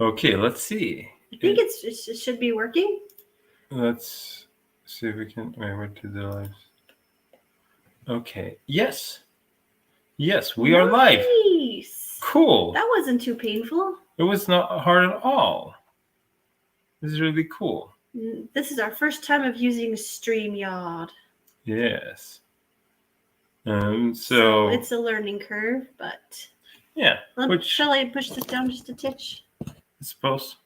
Okay, let's see. I think it should be working. Let's see if we can. Wait, what did the live? Okay. Yes. Yes, we are live. Nice. Cool. That wasn't too painful. It was not hard at all. This is really cool. This is our first time of using StreamYard. Yes. So it's a learning curve, but yeah. Shall I push this down just a titch? I suppose.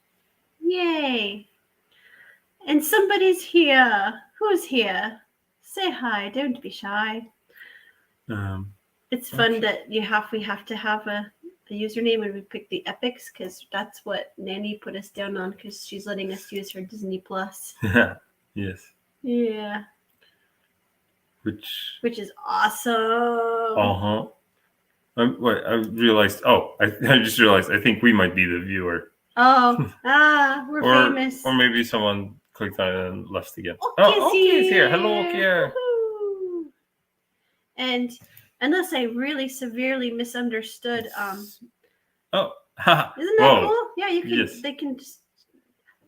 Yay! And somebody's here. Who's here? Say hi. Don't be shy. It's fun that we have to have a username, and we pick the epics because that's what Nanny put us down on because she's letting us use her Disney Plus. Yes. Yeah. Which is awesome. Wait, I realized. Oh, I just realized. I think we might be the viewer. Oh, we're famous. Or maybe someone clicked on it and left again. Oki's here. Hello, Oki. And unless I really severely misunderstood, isn't that cool? Yeah, you can. Yes. They can just.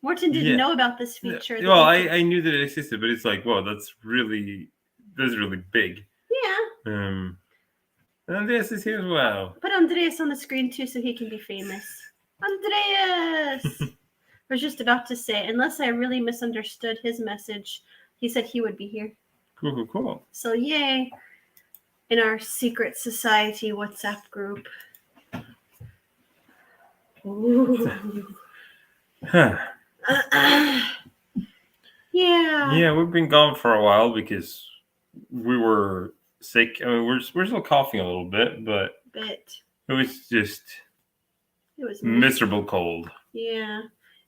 Morton didn't know about this feature. Well, I knew that it existed, but it's like, wow, that's really big. Yeah. And Andreas is here as well. Put Andreas on the screen too, so he can be famous. Andreas. I was just about to say, unless I really misunderstood his message, he said he would be here. Cool. So yay! In our secret society WhatsApp group. Ooh. Yeah, we've been gone for a while because we were sick. I mean, we're still coughing a little bit, but it was miserable cold. Yeah,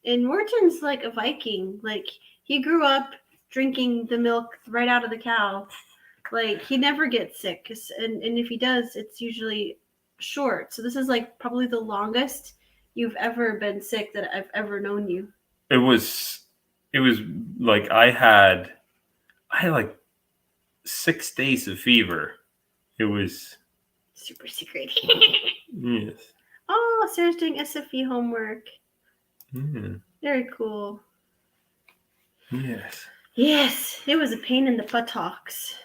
and Morton's like a Viking. Like he grew up drinking the milk right out of the cow. Like he never gets sick, and if he does, it's usually short. So this is like probably the longest you've ever been sick that I've ever known you. It was like I had like 6 days of fever. It was super secret. Yes. Oh, Sarah's doing SFE homework. Very cool. Yes, it was a pain in the buttocks.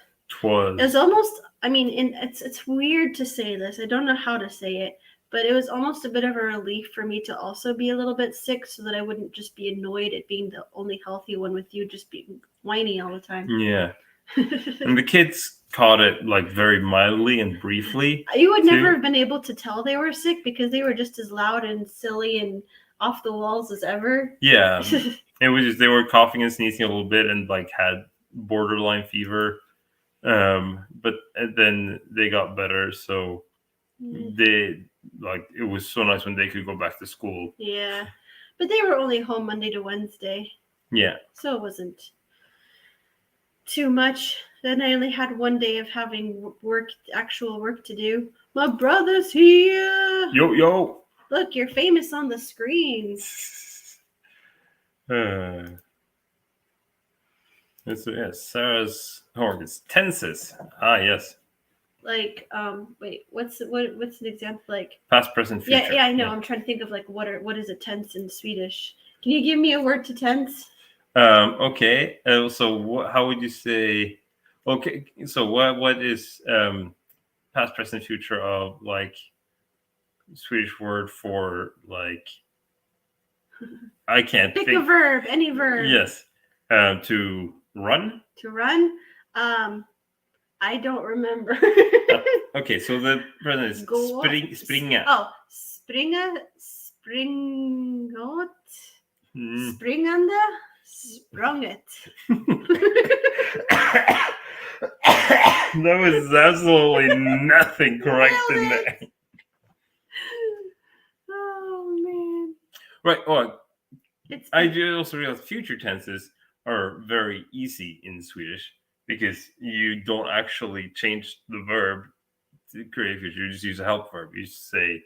It was almost. I mean, it's weird to say this. I don't know how to say it. But it was almost a bit of a relief for me to also be a little bit sick so that I wouldn't just be annoyed at being the only healthy one with you just being whiny all the time. Yeah. And the kids caught it like very mildly and briefly. You would never have been able to tell they were sick because they were just as loud and silly and off the walls as ever. Yeah. It was just they were coughing and sneezing a little bit and like had borderline fever. But then they got better, so they it was so nice when they could go back to school. Yeah, but they were only home Monday to Wednesday. Yeah, so it wasn't too much. Then I only had one day of having actual work to do. My brother's here. Yo. Look, you're famous on the screen. Sarah's homework is tenses. Yes. Like, wait, what's an example? Like past, present, future. Yeah, I know. Yeah. I'm trying to think of like what is a tense in Swedish. Can you give me a word to tense? Okay. So how would you say? Okay. So what is past, present, future of like Swedish word for like? I can't pick a verb. Any verb. Yes. To run. To run. I don't remember. Okay, so the present is springa. Oh, springa, springot, springande, sprunget. That was absolutely nothing correct in there. Oh man. Right. Well, I do also realize future tenses are very easy in Swedish because you don't actually change the verb to create a future. You just use a help verb. You just say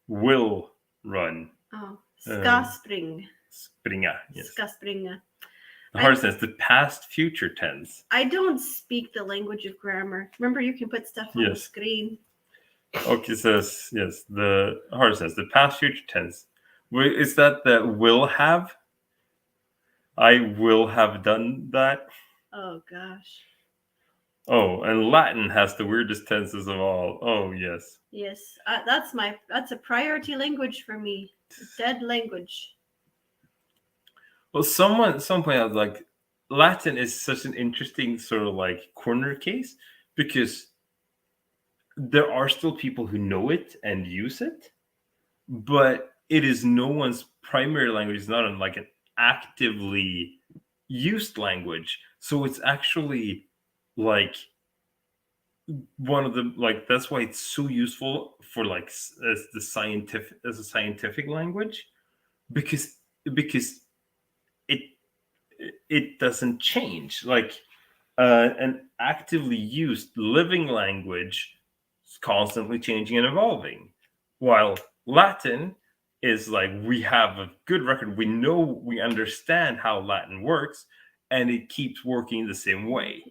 will run. Oh, ska spring. Springa. Yes. Ska springa. The hard sense, the past future tense. I don't speak the language of grammar. Remember, you can put stuff on the screen. Okay, says yes. The hard sense, the past future tense Wait, is that the will have? I will have done that. Oh gosh. Oh, and Latin has the weirdest tenses of all. Oh, yes. Yes, that's a priority language for me. Dead language. Well, some point out like Latin is such an interesting sort of like corner case because there are still people who know it and use it, but it is no one's primary language. It's not like an actively used language. So it's actually like one of the like that's why it's so useful for like as a scientific language because because it it doesn't change like an actively used living language is constantly changing and evolving while Latin is like we have a good record, we know, we understand how Latin works, and it keeps working the same way,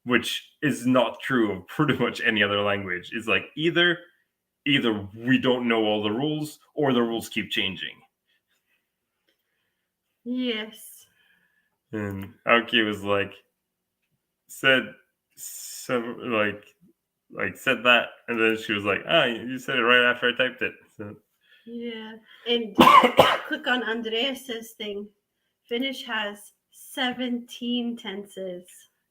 which is not true of pretty much any other language. It's like either we don't know all the rules or the rules keep changing. Yes. And Aoki was like said so like said that, and then she was like, "Ah, you said it right after I typed it." So. Yeah, and click on Andreas's thing. Finnish has 17 tenses.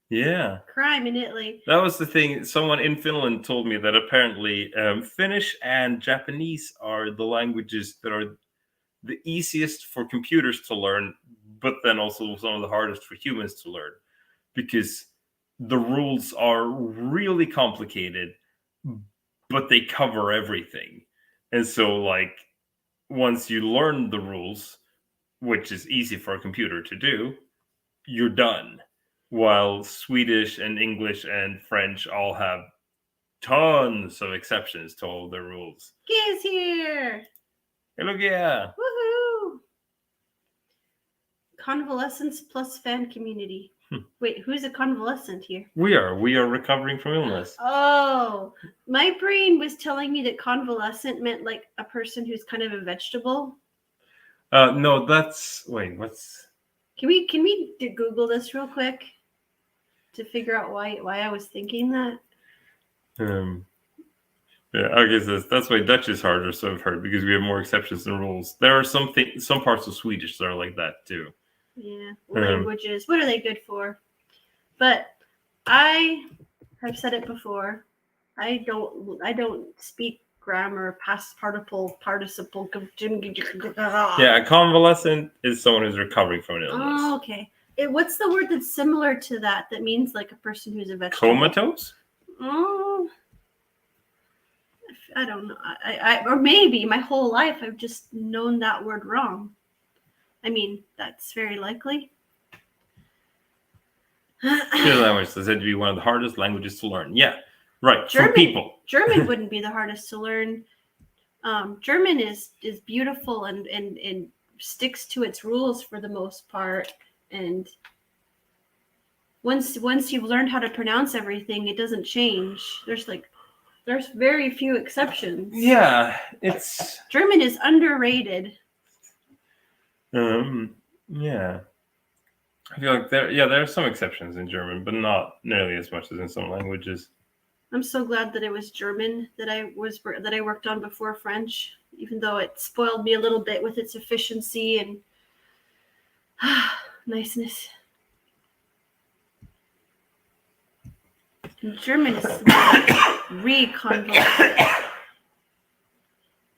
Yeah. Crime in Italy. That was the thing. Someone in Finland told me that apparently Finnish and Japanese are the languages that are the easiest for computers to learn, but then also some of the hardest for humans to learn because the rules are really complicated, but they cover everything. And so, like, once you learn the rules, which is easy for a computer to do, you're done. While Swedish and English and French all have tons of exceptions to all the rules. Gay's here! Hey, look, yeah. Woohoo! Convalescence plus fan community. Wait, who's a convalescent here? We are recovering from illness. Oh, my brain was telling me that convalescent meant like a person who's kind of a vegetable. No, that's wait. What's? Can we Google this real quick to figure out why I was thinking that? Yeah, I guess that's why Dutch is harder. So I've heard because we have more exceptions than rules. There are some parts of Swedish that are like that too. Yeah, languages. What are they good for? But I have said it before. I don't speak grammar, past participle. Yeah, a convalescent is someone who's recovering from an illness. Oh, okay. What's the word that's similar to that means like a person who's a vegetable? Comatose? Oh, I don't know. Or maybe my whole life I've just known that word wrong. I mean, that's very likely. Your language is said to be one of the hardest languages to learn. Yeah, right. German, for people. German wouldn't be the hardest to learn. German is beautiful and sticks to its rules for the most part. And once you've learned how to pronounce everything, it doesn't change. There's very few exceptions. Yeah, German is underrated. Yeah. I feel like there are some exceptions in German, but not nearly as much as in some languages. I'm so glad that it was German that I worked on before French, even though it spoiled me a little bit with its efficiency and niceness. And German is reconvalescent.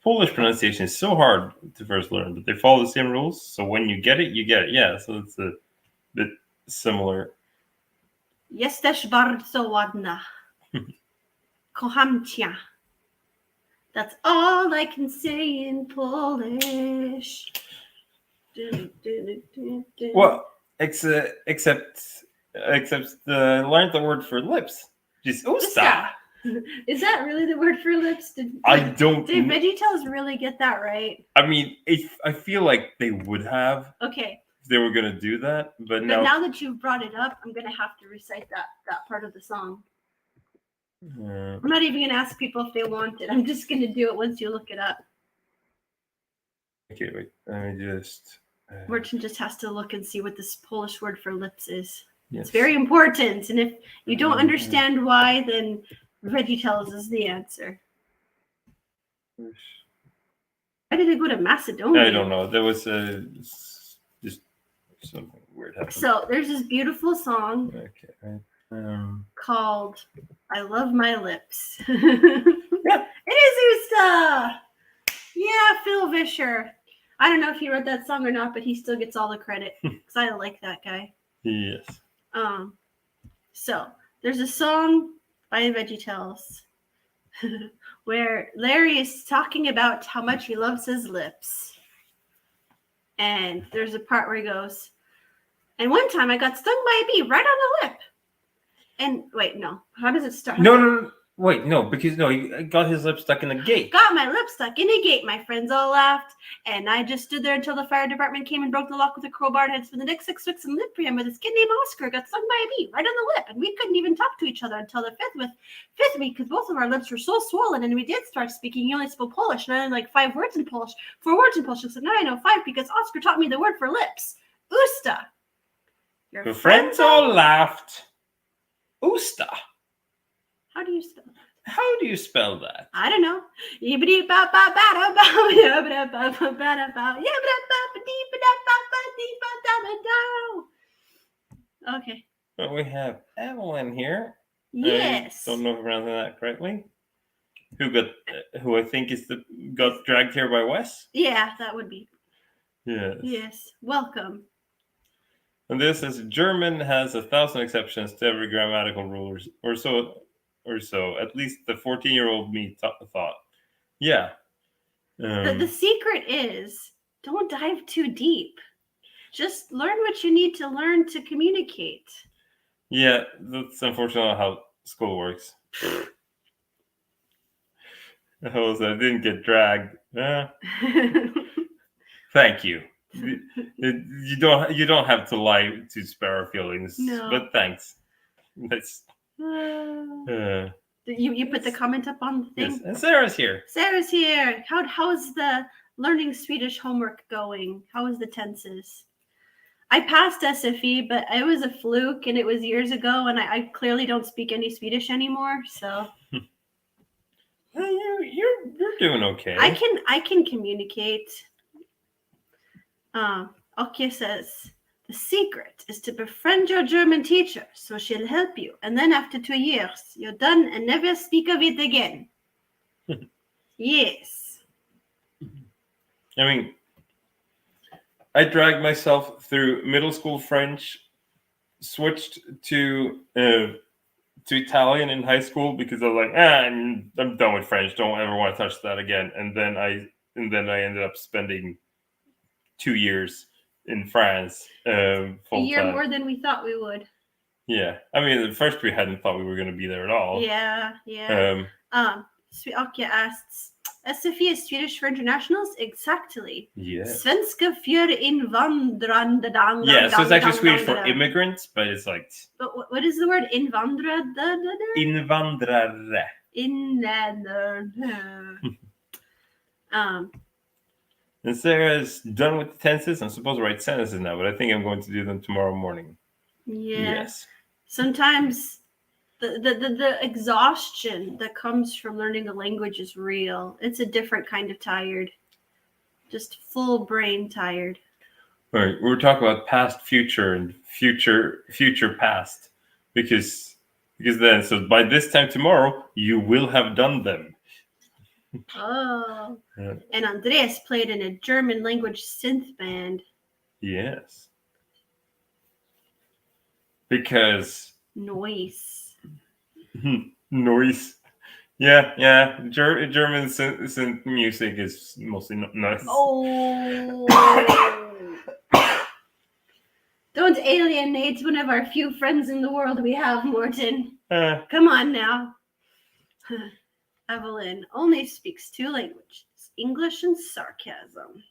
Polish pronunciation is so hard to first learn, but they follow the same rules. So when you get it, you get it. Yeah, so it's a bit similar. Jesteś bardzo ładna. Kocham cię. That's all I can say in Polish. Well, except learned the word for lips. Just usta. Is that really the word for lips? Did VeggieTales really get that right? I mean, I feel like they would have. Okay. If they were gonna do that, but now that you've brought it up, I'm gonna have to recite that part of the song. I'm not even gonna ask people if they want it. I'm just gonna do it once you look it up. Okay, wait. Let me just. Merchant just has to look and see what this Polish word for lips is. Yes. It's very important, and if you don't understand why, then VeggieTales is the answer. Why did it go to Macedonia? I don't know. There was just something weird happened. So there's this beautiful song called "I Love My Lips." Yeah. It is Usta. Yeah, Phil Vischer. I don't know if he wrote that song or not, but he still gets all the credit because I like that guy. Yes. So there's a song by VeggieTales where Larry is talking about how much he loves his lips. And there's a part where he goes, and one time I got stung by a bee right on the lip. And wait, no. How does it start? No. Wait, no, because he got his lip stuck in the gate. Got my lip stuck in a gate. My friends all laughed. And I just stood there until the fire department came and broke the lock with a crowbar and had spent the next 6 weeks in lip cream with a kid named Oscar got stung by a bee right on the lip. And we couldn't even talk to each other until the fifth week because both of our lips were so swollen. And we did start speaking. He only spoke Polish. And I had like 5 words in Polish. 4 words in Polish. So now I know 5 because Oscar taught me the word for lips. Usta. Your friends all laughed. Usta. How do you spell that? How do you spell that? I don't know. Okay. Well, we have Evelyn here. Yes. I don't know if I'm pronouncing that correctly. Who I think got dragged here by Wes? Yeah, that would be. Yes. Yes. Welcome. And this is German has 1,000 exceptions to every grammatical rule or so. At least the 14-year-old me thought. Yeah. The secret is don't dive too deep. Just learn what you need to learn to communicate. Yeah, that's unfortunately how school works. I didn't get dragged. Thank you. You don't have to lie to spare our feelings. No. But thanks. That's. You put the comment up on the thing? Yes, and Sarah's here. Sarah's here. How's the learning Swedish homework going? How is the tenses? I passed SFE, but it was a fluke, and it was years ago, and I clearly don't speak any Swedish anymore. So you're doing okay. I can communicate. Okja says. The secret is to befriend your German teacher so she'll help you. And then after 2 years, you're done and never speak of it again. Yes. I mean, I dragged myself through middle school French, switched to Italian in high school because I was like, I'm done with French. Don't ever want to touch that again. And then I ended up spending 2 years in France, full a year time. More than we thought we would. Yeah, I mean, at first we hadn't thought we were going to be there at all. Yeah. Okja asks, SFI is Swedish for internationals? Exactly. Yes. Svenska för invandrare. Yeah, so it's actually Swedish for immigrants, but it's like. But what is the word invandrare? Invandrare. And Sarah's done with the tenses. I'm supposed to write sentences now, but I think I'm going to do them tomorrow morning. Yeah. Yes. Sometimes the exhaustion that comes from learning a language is real. It's a different kind of tired. Just full brain tired. All right. We were talking about past, future, and future past. Because then, so by this time tomorrow, you will have done them. Oh. Yeah. And Andreas played in a German language synth band. Yes. Because noise. Noise. Yeah. German synth music is mostly nice. Oh. Don't alienate one of our few friends in the world we have, Morten. Come on now. Evelyn only speaks 2 languages, English and sarcasm.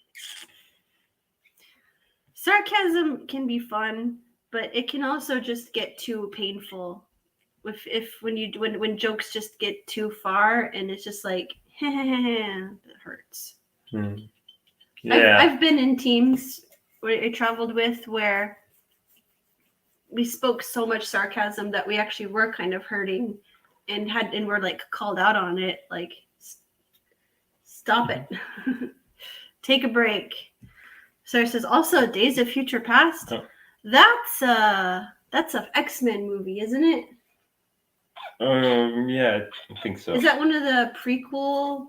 Sarcasm can be fun, but it can also just get too painful. When jokes just get too far and it's just like, it hurts. Yeah. I've been in teams where I traveled with where we spoke so much sarcasm that we actually were kind of hurting and were like called out on it. Like, stop it. Take a break. Sarah says, also Days of Future Past. Oh. That's a X-Men movie, isn't it? Yeah, I think so. Is that one of the prequel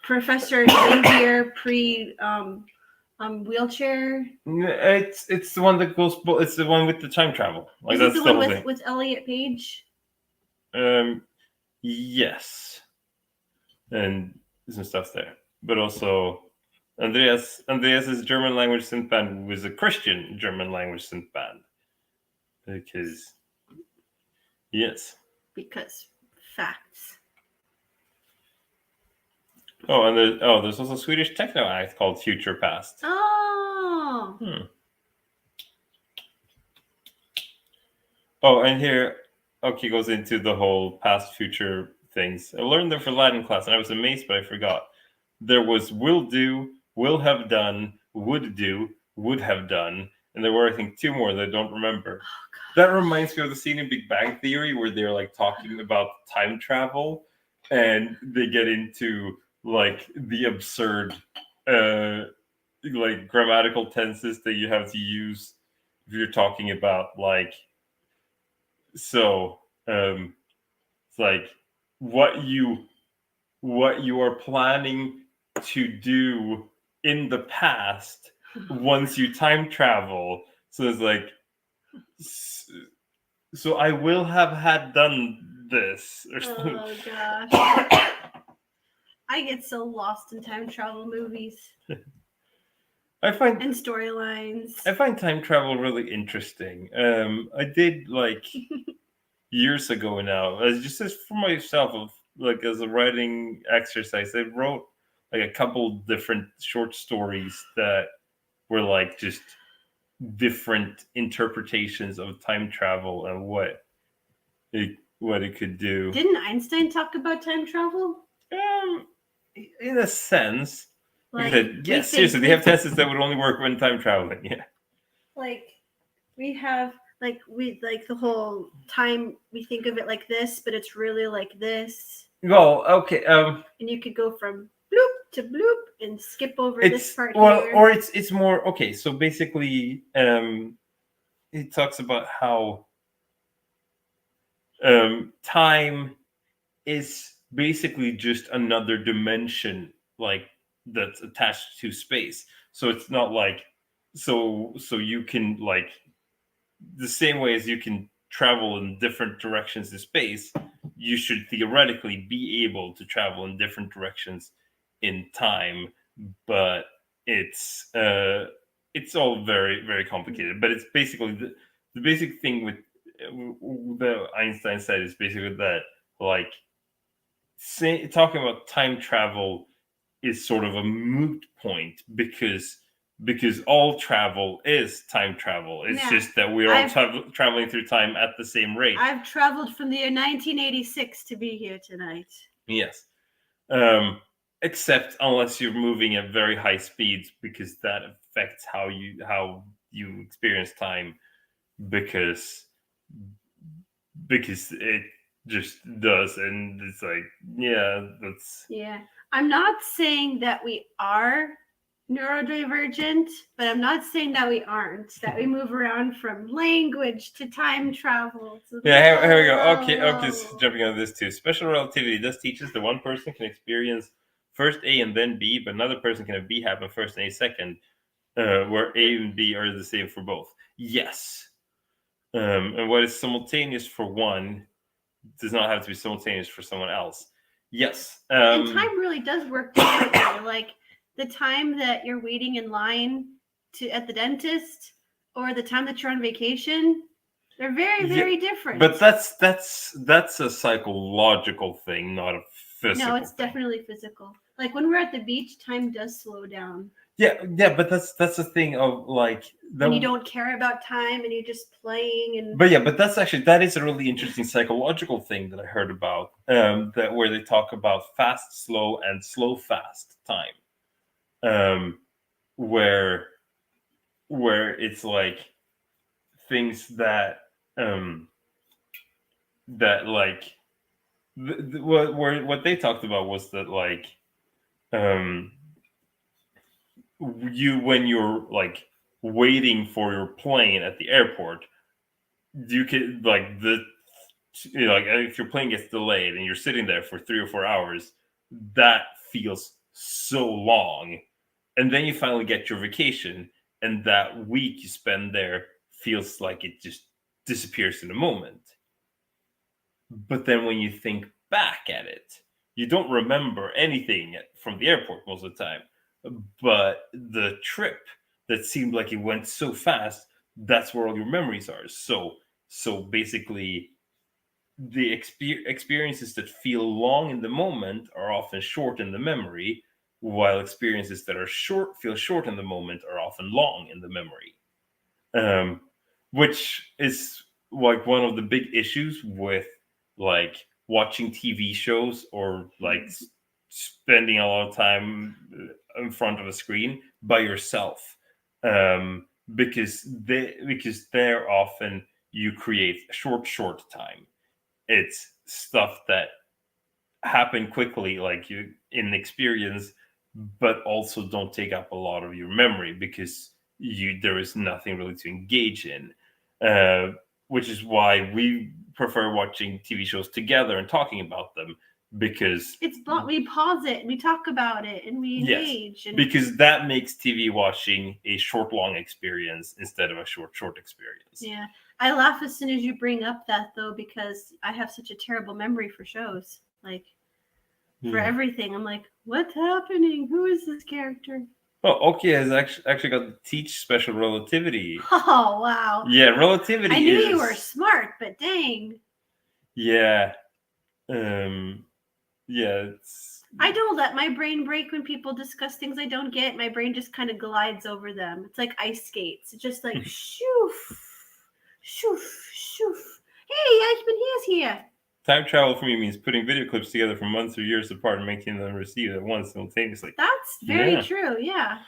Professor Xavier wheelchair? It's the one that goes. It's the one with the time travel. Like, is it the one with Elliot Page? Yes, and some stuff there, but also Andreas's German language synth band was a Christian German language synth band because facts. Oh, and there's also a Swedish techno act called Future Past. Oh. Oh, and here, goes into the whole past future things. I learned them for Latin class, and I was amazed, but I forgot. There was will do, will have done, would do, would have done, and there were, I think, 2 more that I don't remember. That reminds me of the scene in Big Bang Theory where they're like talking about time travel, and they get into like the absurd like grammatical tenses that you have to use if you're talking about like it's like what you are planning to do in the past once you time travel. So it's like, so I will have had done this or something. Oh gosh. I get so lost in time travel movies. And storylines. I find time travel really interesting. I did like years ago now, just as for myself, like as a writing exercise, I wrote like a couple different short stories that were like just different interpretations of time travel and what it could do. Didn't Einstein talk about time travel? In a sense. Like, yes, seriously, they have tests that would only work when time traveling. Yeah. Like we have the whole time, we think of it like this, but it's really like this. Well, okay. And you could go from bloop to bloop and skip over this part here. Or it's more okay. So basically, it talks about how time is basically just another dimension, like that's attached to space. So it's not like so you can like the same way as you can travel in different directions in space, you should theoretically be able to travel in different directions in time, but it's all very, very complicated. But it's basically the basic thing with the Einstein said is basically that like talking about time travel is sort of a moot point because all travel is time travel. It's just that we're all traveling through time at the same rate. I've traveled from the year 1986 to be here tonight. Yes. Except unless you're moving at very high speeds, because that affects how you experience time, because it just does. And it's like, I'm not saying that we are neurodivergent, but I'm not saying that we aren't, that we move around from language to time travel. Here we go. Okay, jumping on this too. Special relativity does teach us that one person can experience first A and then B, but another person can have B happen first and A second, where A and B are the same for both. Yes. And what is simultaneous for one does not have to be simultaneous for someone else. Yes. And time really does work differently. Like the time that you're waiting in line at the dentist or the time that you're on vacation, they're very, very different. But that's a psychological thing, not a physical No, it's definitely physical. Like when we're at the beach, time does slow down. Yeah, but that's the thing of like when you don't care about time and you're just playing and. But that is a really interesting psychological thing that I heard about. That where they talk about fast, slow, and slow fast time. where it's like things that that like what they talked about was that like when you're like waiting for your plane at the airport, you can like if your plane gets delayed and you're sitting there for 3 or 4 hours, that feels so long. And then you finally get your vacation, and that week you spend there feels like it just disappears in a moment. But then when you think back at it, you don't remember anything from the airport most of the time. But the trip that seemed like it went so fast, that's where all your memories are. So basically, the experiences that feel long in the moment are often short in the memory, while experiences that are feel short in the moment are often long in the memory. Which is like one of the big issues with like watching TV shows or like spending a lot of time in front of a screen by yourself, because they're often you create short time. It's stuff that happen quickly, like you in experience, but also don't take up a lot of your memory because there is nothing really to engage in, which is why we prefer watching TV shows together and talking about them, because we pause it, we talk about it, and we engage. Yes, because that makes TV watching a long experience instead of a short experience. Yeah, I laugh as soon as you bring up that though, because I have such a terrible memory for shows. Like for everything, I'm like, what's happening? Who is this character? Oh, Oki has actually got to teach special relativity. Oh, wow. Yeah, relativity. I knew you were smart, but dang. Yeah. Yeah. I don't let my brain break when people discuss things I don't get. My brain just kind of glides over them. It's like ice skates. It's just like shoof, shoof, shoof. Hey, Eichmann, he is here. Time travel for me means putting video clips together from months or years apart and making them receive at once simultaneously. That's very true. Yeah.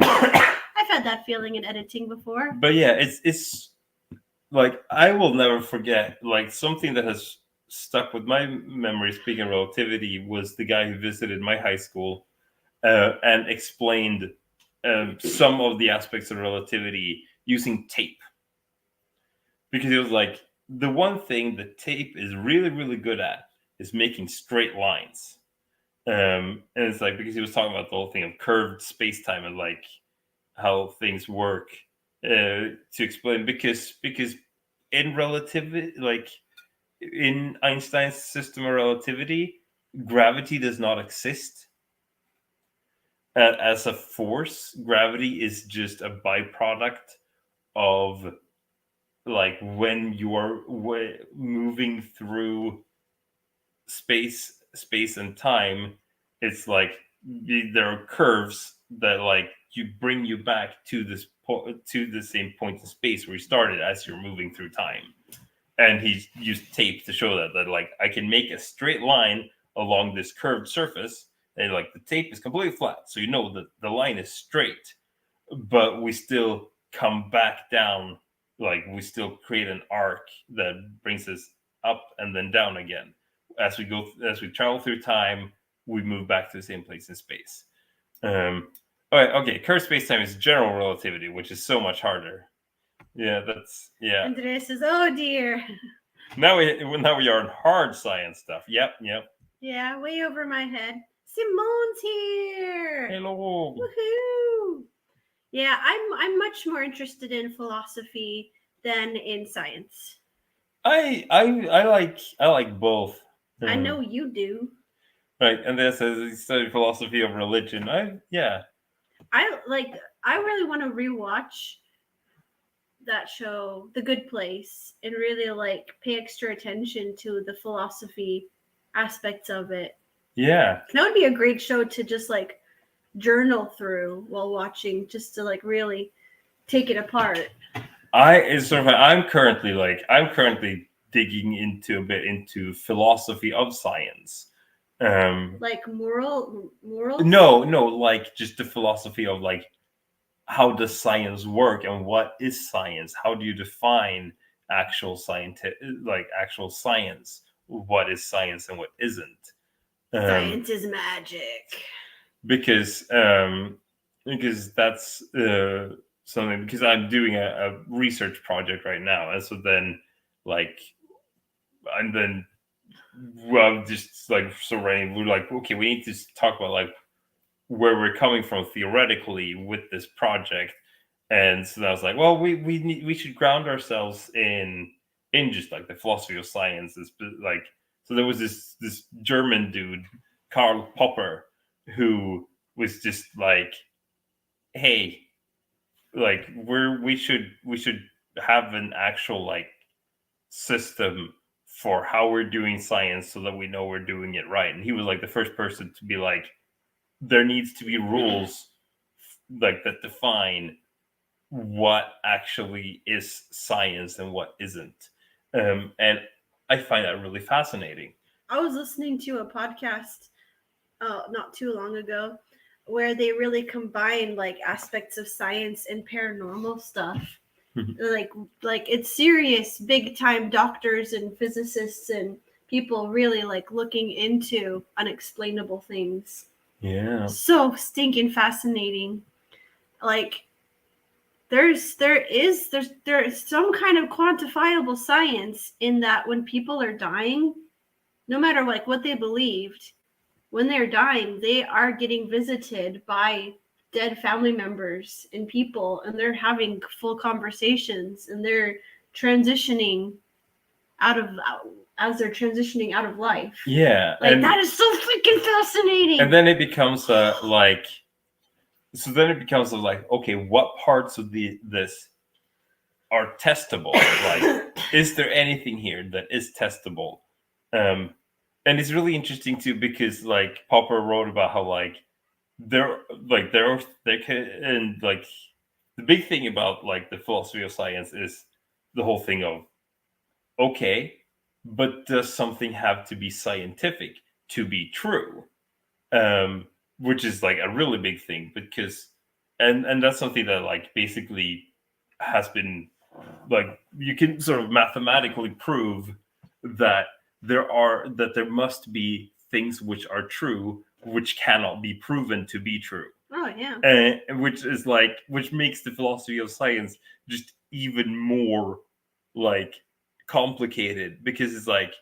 I've had that feeling in editing before. But yeah, it's like I will never forget, like something that has stuck with my memory, speaking of relativity, was the guy who visited my high school and explained some of the aspects of relativity using tape. Because it was like, the one thing that tape is really, really good at is making straight lines. And it's like, because he was talking about the whole thing of curved space-time and like how things work, to explain, because in relativity, like in Einstein's system of relativity, gravity does not exist as a force. Gravity is just a byproduct of like when you are moving through space and time. It's like there are curves that like you bring you back to to the same point in space where you started as you're moving through time. And he used tape to show that like I can make a straight line along this curved surface, and like the tape is completely flat, so you know that the line is straight, but we still come back down. Like we still create an arc that brings us up and then down again. As we travel through time, we move back to the same place in space. Okay, curved space-time is general relativity, which is so much harder. Yeah. Andres says, "Oh dear." Now we are in hard science stuff. Yep. Yeah, way over my head. Simone's here. Hello. Woohoo! Yeah, I'm much more interested in philosophy than in science. I like both. I know you do. Right, and this is study philosophy of religion. I really want to rewatch that show, The Good Place, and really like pay extra attention to the philosophy aspects of it. Yeah. That would be a great show to just like journal through while watching, just to like really take it apart. I'm currently digging into philosophy of science, Like morals? No, like just the philosophy of like, how does science work and what is science? How do you define actual actual science? What is science and what isn't? Science is magic. Because that's something, because I'm doing a research project right now, and so then like, and then well, just like surrounding, we're like, okay, we need to talk about like where we're coming from theoretically with this project. And so I was like, well, we should ground ourselves in just like the philosophy of science. Like, so there was this German dude, Karl Popper, who was just like, hey, like we should have an actual like system for how we're doing science so that we know we're doing it right. And he was like the first person to be like, there needs to be rules like that define what actually is science and what isn't. And I find that really fascinating. I was listening to a podcast not too long ago where they really combine like aspects of science and paranormal stuff. like it's serious, big time doctors and physicists and people really like looking into unexplainable things. Yeah. So stinking fascinating. Like there is some kind of quantifiable science in that when people are dying, no matter like what they believed, when they're dying, they are getting visited by dead family members and people, and they're having full conversations, and they're transitioning as they're transitioning out of life. Yeah, like that is so freaking fascinating. And then it becomes like, so then it becomes like, okay, what parts of this are testable? Like, is there anything here that is testable? And it's really interesting too, because like Popper wrote about how like there can, and like the big thing about like the philosophy of science is the whole thing of, okay, but does something have to be scientific to be true? Which is like a really big thing, because and that's something that like basically has been like, you can sort of mathematically prove that there must be things which are true which cannot be proven to be true. Oh yeah. Which is like, which makes the philosophy of science just even more like complicated, because it's like,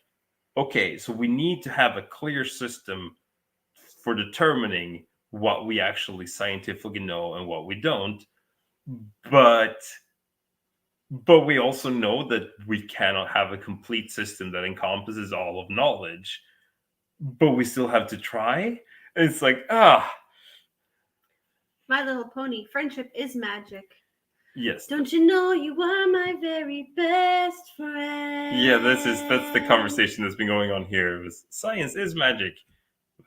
okay, so we need to have a clear system for determining what we actually scientifically know and what we don't, but we also know that we cannot have a complete system that encompasses all of knowledge, but we still have to try. It's like, My Little Pony, friendship is magic. Yes. Don't you know you are my very best friend? Yeah, that's the conversation that's been going on here. It was, science is magic,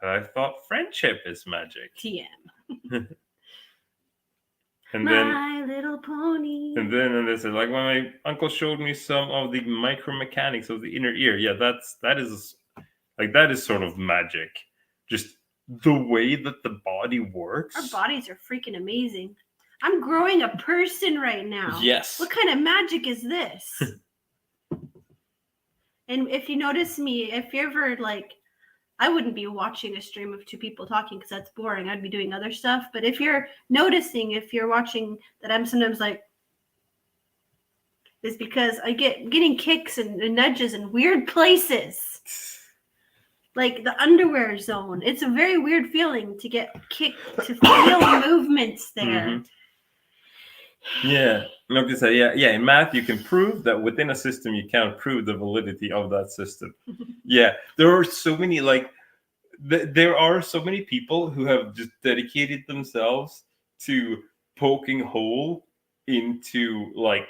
but I thought friendship is magic. TM. And My Little Pony. And they said, like, when my uncle showed me some of the micromechanics of the inner ear. Yeah, that is sort of magic. Just the way that the body works. Our bodies are freaking amazing. I'm growing a person right now. Yes. What kind of magic is this? And if you notice me, if you're ever like, I wouldn't be watching a stream of two people talking because that's boring. I'd be doing other stuff. But if you're noticing, if you're watching that I'm sometimes like, is because I getting kicks and nudges in weird places. Like the underwear zone. It's a very weird feeling to get kicked, to feel movements there. Mm-hmm. Yeah. Like I said, yeah. In math, you can prove that within a system, you can't prove the validity of that system. Yeah. There are so many, like, there are so many people who have just dedicated themselves to poking hole into like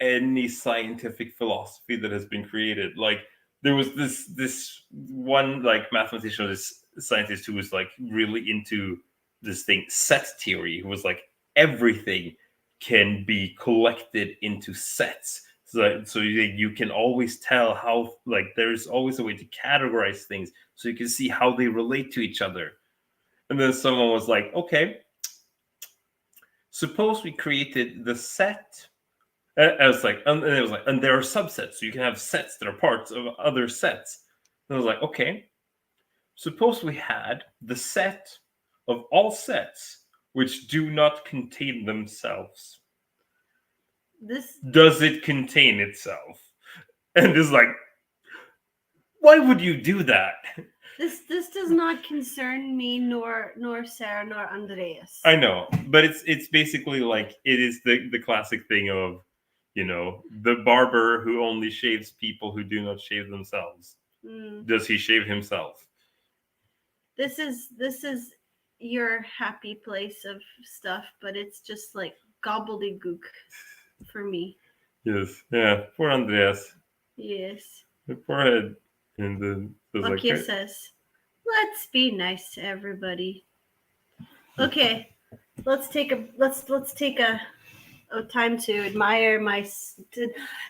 any scientific philosophy that has been created. Like, there was this one like mathematician, this scientist who was like really into this thing, set theory, who was like, everything can be collected into sets. So you can always tell how, like, there's always a way to categorize things, so you can see how they relate to each other. And then someone was like, okay, suppose we created the set. I was like, and it was like, and there are subsets, so you can have sets that are parts of other sets. And I was like, okay, suppose we had the set of all sets which do not contain themselves. Does it contain itself? And it's like, why would you do that? This does not concern me, nor Sarah, nor Andreas. I know, but it's basically like, it is the classic thing of, the barber who only shaves people who do not shave themselves. Does he shave himself? This is your happy place of stuff, but it's just like gobbledygook for me. Yes, yeah, poor Andreas. Yes. The forehead. And then Lakia says, let's be nice to everybody. Okay, let's take a time to admire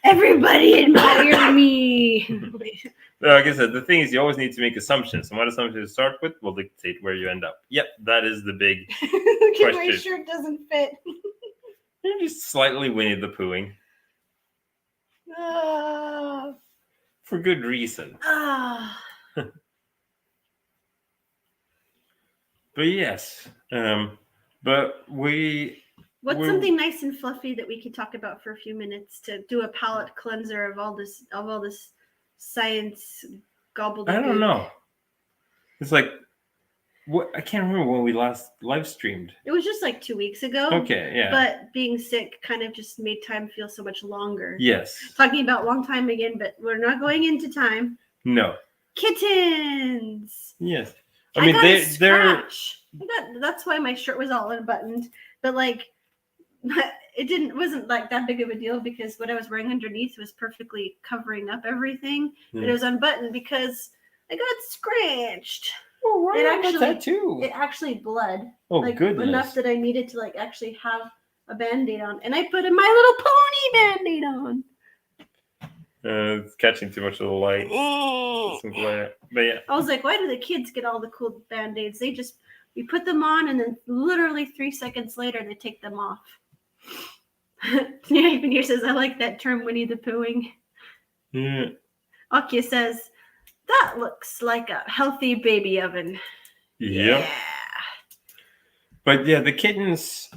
everybody admire me. Like I said, the thing is, you always need to make assumptions, and what assumptions you start with will dictate where you end up. Yep, that is the big question. My shirt doesn't fit. You're just slightly Winnie the Poohing. For good reason. But yes, but what's something nice and fluffy that we could talk about for a few minutes to do a palate cleanser of all this science gobbledygook? I don't know. It's like, what, I can't remember when we last live streamed. It was just like 2 weeks ago. Okay, yeah. But being sick kind of just made time feel so much longer. Yes. Talking about long time again, but we're not going into time. No. Kittens. Yes. I mean, they're. That's why my shirt was all unbuttoned. But like, wasn't like that big of a deal because what I was wearing underneath was perfectly covering up everything. But it was unbuttoned because I got scratched. Oh, right. That too. It actually bled. Oh, like, goodness. Enough that I needed to like actually have a Band-Aid on. And I put a My Little Pony Band-Aid on. It's catching too much of the light. Some glare. But yeah. I was like, why do the kids get all the cool Band-Aids? We put them on and then literally 3 seconds later they take them off. Yeah, even here says, I like that term, Winnie the Poohing. Yeah. Akia says, that looks like a healthy baby oven. Yep. Yeah. But yeah, the kittens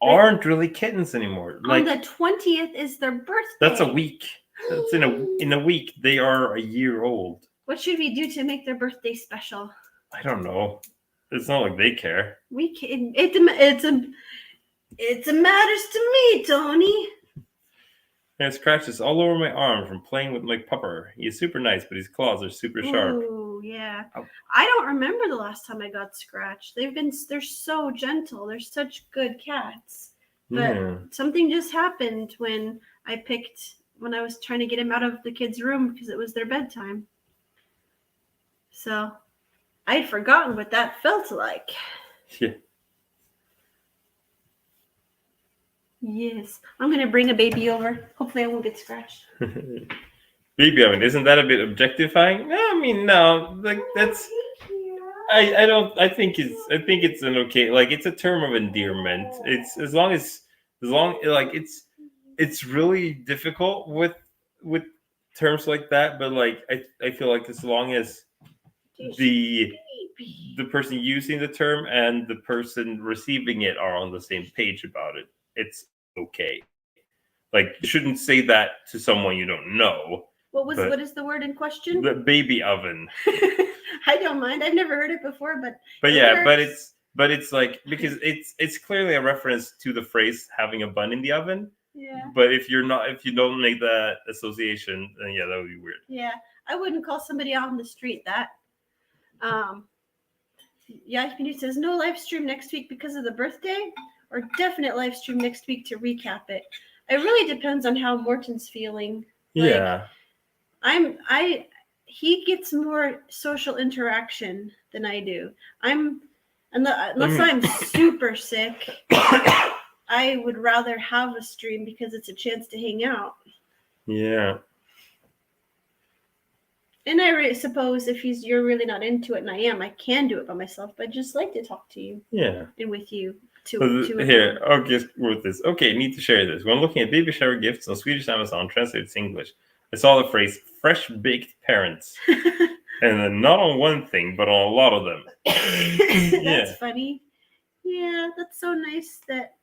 aren't really kittens anymore. On the 20th is their birthday. That's a week. That's in a week. They are a year old. What should we do to make their birthday special? I don't know. It's not like they care. We can. It matters to me, Tony. And scratches all over my arm from playing with my pupper. He's super nice, but his claws are super sharp. Ooh, yeah. Oh. I don't remember the last time I got scratched. They're so gentle. They're such good cats. But something just happened when I was trying to get him out of the kids' room because it was their bedtime. So I'd forgotten what that felt like. Yeah. Yes. I'm going to bring a baby over. Hopefully I won't get scratched. Baby oven, isn't that a bit objectifying? No, I mean, no. Like, that's... I think it's an okay... Like, it's a term of endearment. It's as long like, it's really difficult with terms like that, but like, I feel like as long as the person using the term and the person receiving it are on the same page about it, it's okay. Like, you shouldn't say that to someone you don't know. What is the word in question? The baby oven. I don't mind. I've never heard it before, but yeah, but it's like, because it's clearly a reference to the phrase having a bun in the oven. Yeah. But if you don't make that association, then yeah, that would be weird. Yeah, I wouldn't call somebody out on the street that. Yeah, it says no live stream next week because of the birthday, or definite live stream next week to recap it. It really depends on how Morton's feeling. Yeah. He gets more social interaction than I do. Unless I'm super sick, I would rather have a stream because it's a chance to hang out. Yeah. And I suppose if you're really not into it, and I can do it by myself. But I just like to talk to you. Yeah. And with you. Here, I'll get with this. Okay, need to share this. When looking at baby shower gifts on Swedish Amazon translated to English, I saw the phrase "fresh baked parents," and then not on one thing, but on a lot of them. That's funny. Yeah, that's so nice that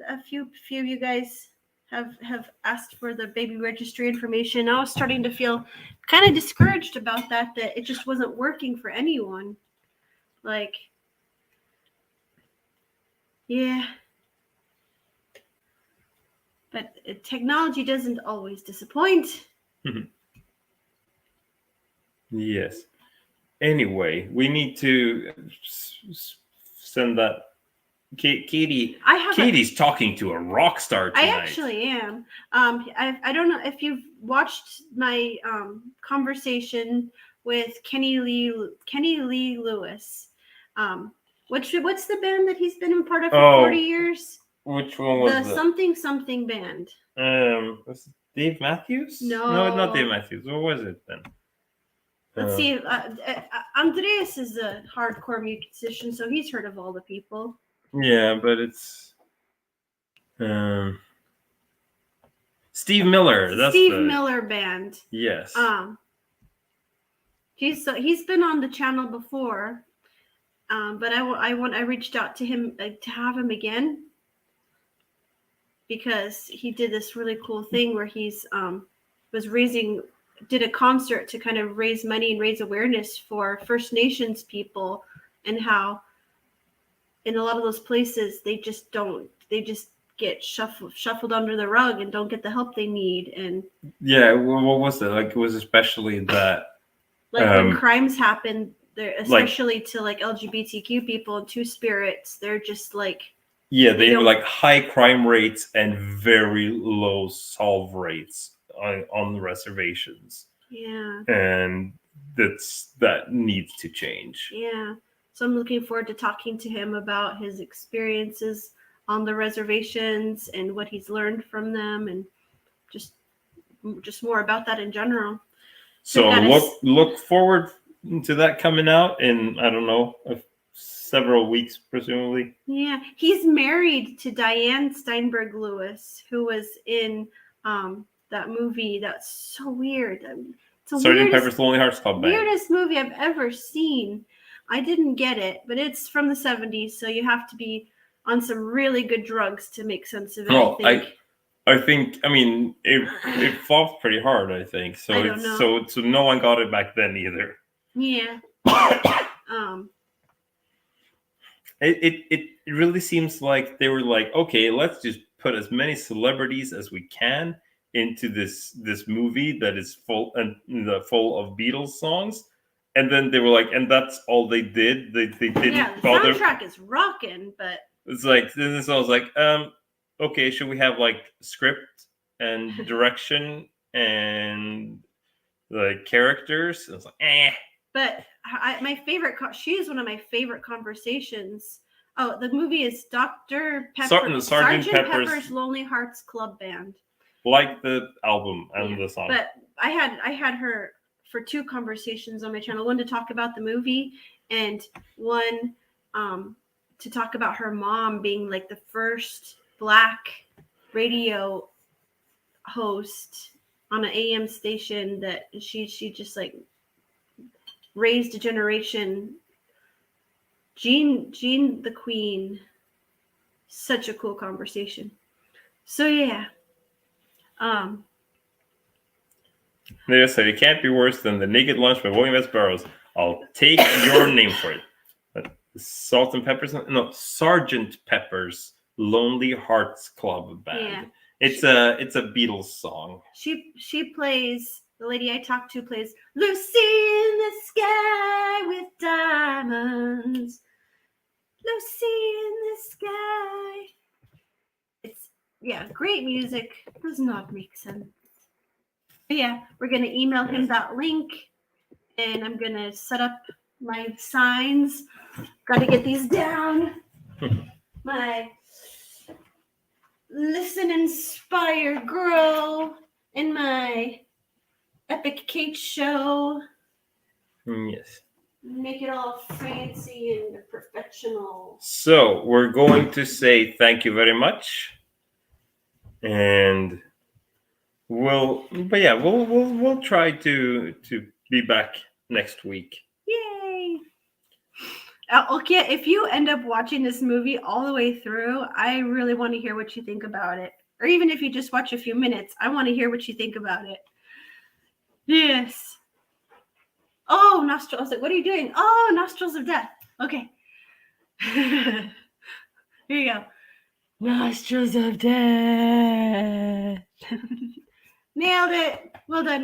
a few of you guys have asked for the baby registry information. I was starting to feel kind of discouraged about that it just wasn't working for anyone. Like, yeah. But technology doesn't always disappoint. Yes. Anyway, we need to send that. Katie's talking to a rock star tonight. I actually am. I don't know if you've watched my conversation with Kenny Lee Lewis. What's the band that he's been a part of for 40 years? Which one was the something band? Was it Dave Matthews? No, not Dave Matthews. What was it then? Let's see. Andreas is a hardcore musician, so he's heard of all the people. Yeah, but it's Steve Miller. That's Steve Miller band. Yes. He's been on the channel before, but I reached out to him to have him again because he did this really cool thing where he's did a concert to kind of raise money and raise awareness for First Nations people and how in a lot of those places they just get shuffled under the rug and don't get the help they need. And yeah, what was it like? It was especially that when crimes happen there, especially to like LGBTQ people and Two-Spirits, they're just like they have like high crime rates and very low solve rates on the reservations. Yeah. And that needs to change. Yeah. So I'm looking forward to talking to him about his experiences on the reservations and what he's learned from them and just more about that in general. So look forward to that coming out in, I don't know, several weeks, presumably. Yeah. He's married to Diane Steinberg Lewis, who was in that movie that's so weird. Sgt. Pepper's Lonely Hearts Club Band. Weirdest movie I've ever seen. I didn't get it, but it's from the 70s, so you have to be on some really good drugs to make sense of it. Well, I think it flopped pretty hard, I think. So so no one got it back then either. Yeah. It really seems like they were like, okay, let's just put as many celebrities as we can into this movie that is full of Beatles songs, and then they were like, and that's all they did. They didn't bother. The soundtrack is rocking, but it's like then I was like, okay, should we have like script and direction and like characters? And it's like, But my favorite, she is one of my favorite conversations. Oh, the movie is Dr. Pepper, Sergeant Pepper's Lonely Hearts Club Band. Like the album and the song. But I had her for 2 conversations on my channel. One to talk about the movie and one to talk about her mom being like the first Black radio host on an AM station that she just like raised a generation. Jean the Queen. Such a cool conversation. So yeah. They said it can't be worse than The Naked Lunch by William S. Burroughs. I'll take your name for it. Sergeant Pepper's Lonely Hearts Club Band. Yeah. It's a Beatles song. She plays, the lady I talked to plays Lucy in the Sky with Diamonds. Lucy in the Sky. It's great music. Does not make sense. But yeah, we're gonna email him that link, and I'm gonna set up my signs. Got to get these down. My listen, inspire, grow, in my Epic Kate show. Yes. Make it all fancy and professional. So we're going to say thank you very much, and we'll try to be back next week. Yay! Okay, if you end up watching this movie all the way through, I really want to hear what you think about it. Or even if you just watch a few minutes, I want to hear what you think about it. Yes. Oh, nostrils. I was like, what are you doing? Oh, nostrils of death. Okay. Here you go. Nostrils of death. Nailed it. Well done, Morgan.